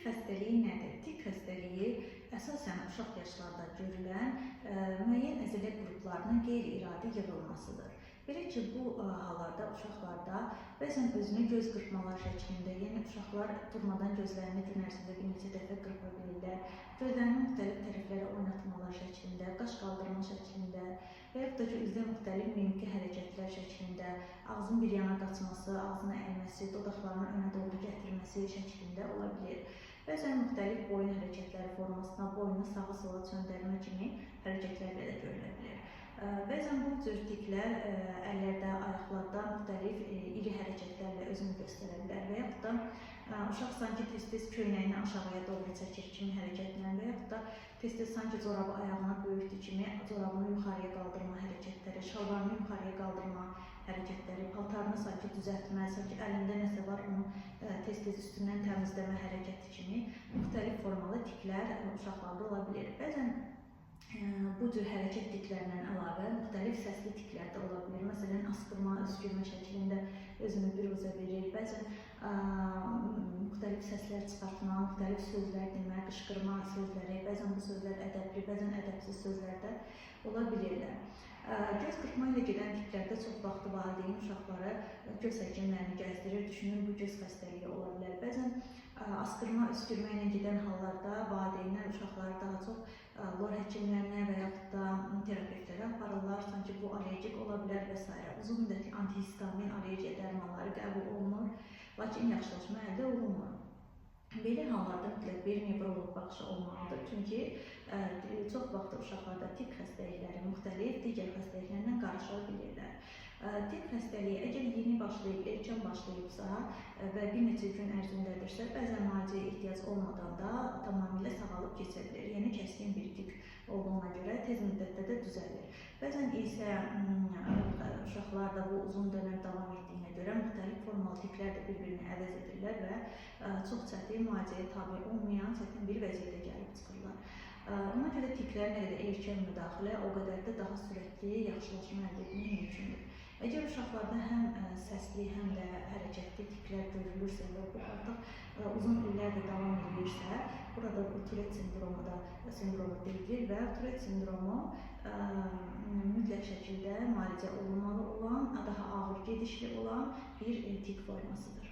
xəstəliyi nədir? Tik xəstəliyi əsasən uşaq yaşlarda görülən müəyyən əzələ qruplarının qeyri-iradi yığılmasıdır. Belə ki, bu hallarda uşaqlarda bəzən özünü göz qırpmalar şəklində, yəni uşaqlar durmadan gözlərini gün ərzində bir neçə dəfə qırpa bilirlər, gözlərini müxtəlif tərəflərə oynatmalar şəklində, qaş qaldırma şəklində və yaxud da ki, üzdə müxtəlif mimiki hərəkətlər şəklində, ağzın bir yana qaçması, ağzını əyməsi, dodaqlarını önə doğru gətirməsi şəklində ola bilir. Bəzən müxtəlif boyun hərəkətləri formasına, boynu sağa-sola çöndərmə kimi hərəkətlərlə də görülə bilir. Bəzən bu cür tiklər əllərdə, ayaqlarda müxtəlif iri hərəkətlərlə özünü göstərə bilər və yaxud da uşaq sanki tez-tez köynəyini aşağıya doğru çəkir kimi hərəkətlər və yaxud da tez-tez sanki corabı ayağına böyütdü kimi corabını yuxarıya qaldırma hərəkətləri, şalvarını yuxarıya qaldırma hərəkətləri, paltarını sanki düzəltmə, sanki əlində nəsə var, onu tez-tez üstündən təmizləmə hərəkəti kimi müxtəlif formalı tiklər uşaqlarda ola bilir. Bəzən bu cür hərəkət tiklərindən əlavə müxtəlif səsli tiklər də ola bilir. Məsələn, asqırma, öskürmə şəklində özünü büruzə verir. Bəzən müxtəlif səslər çıxartma, müxtəlif sözlər demə, qışqırma sözləri, bəzən bu sözlər ədəbli, bəzən ədəbsiz sözlər də ola bilirlər. Göz qırpma ilə gedən tiklərdə çox vaxt valideyn uşaqları göz həkimlərini gəzdirir, düşünür bu göz xəstəliyi ola bilər. Bəzən asqırma, öskürmə ilə gedən hallarda valideynlər uşaqları daha çox lor həkimlərinə və yaxud da terapevtlərə aparırlar, sanki bu allergik ola bilər və s. Uzun müddətli antihistamin allergiya dərmanları qəbul olunur, lakin yaxşılaşma əldə olunmur. Belə hallarda mütləq bir nevroloq baxışı olmalıdır, çünki çox vaxt uşaqlarda tik xəstəlikləri müxtəlif digər xəstəliklərlə qarışa bilirlər. Tik xəstəliyi əgər yeni başlayıb, erkən başlayıbsa və bir neçə gün ərzindədirsə, bəzən müalicəyə ehtiyac olmadan da tamamilə sağalıb keçə bilir. Yeni kəskin bir tik olduğuna görə tez müddətdə də düzəlir. Bəzən isə uşaqlarda bu uzun dönəm davam etdiyinə görə müxtəlif formalı tiklər də bir-birini əvəz edirlər və çox çətin, müalicəyə tabi olmayan çətin bir vəziyyətə gəlib çıxırlar. Ona görə tiklərin nə qədər erkən müdaxilə, o qədər də daha sürətli yaxşılaşma əldə etmək mümkündür. Əgər uşaqlarda həm səsli, həm də hərəkətli tiklər görülürsə və bu artıq uzun illərdir davam edirsə, burada Turet sindromu deyilir və Turet sindromu mütləq şəkildə müalicə olunmalı olan, daha ağır gedişli olan bir tik formasıdır.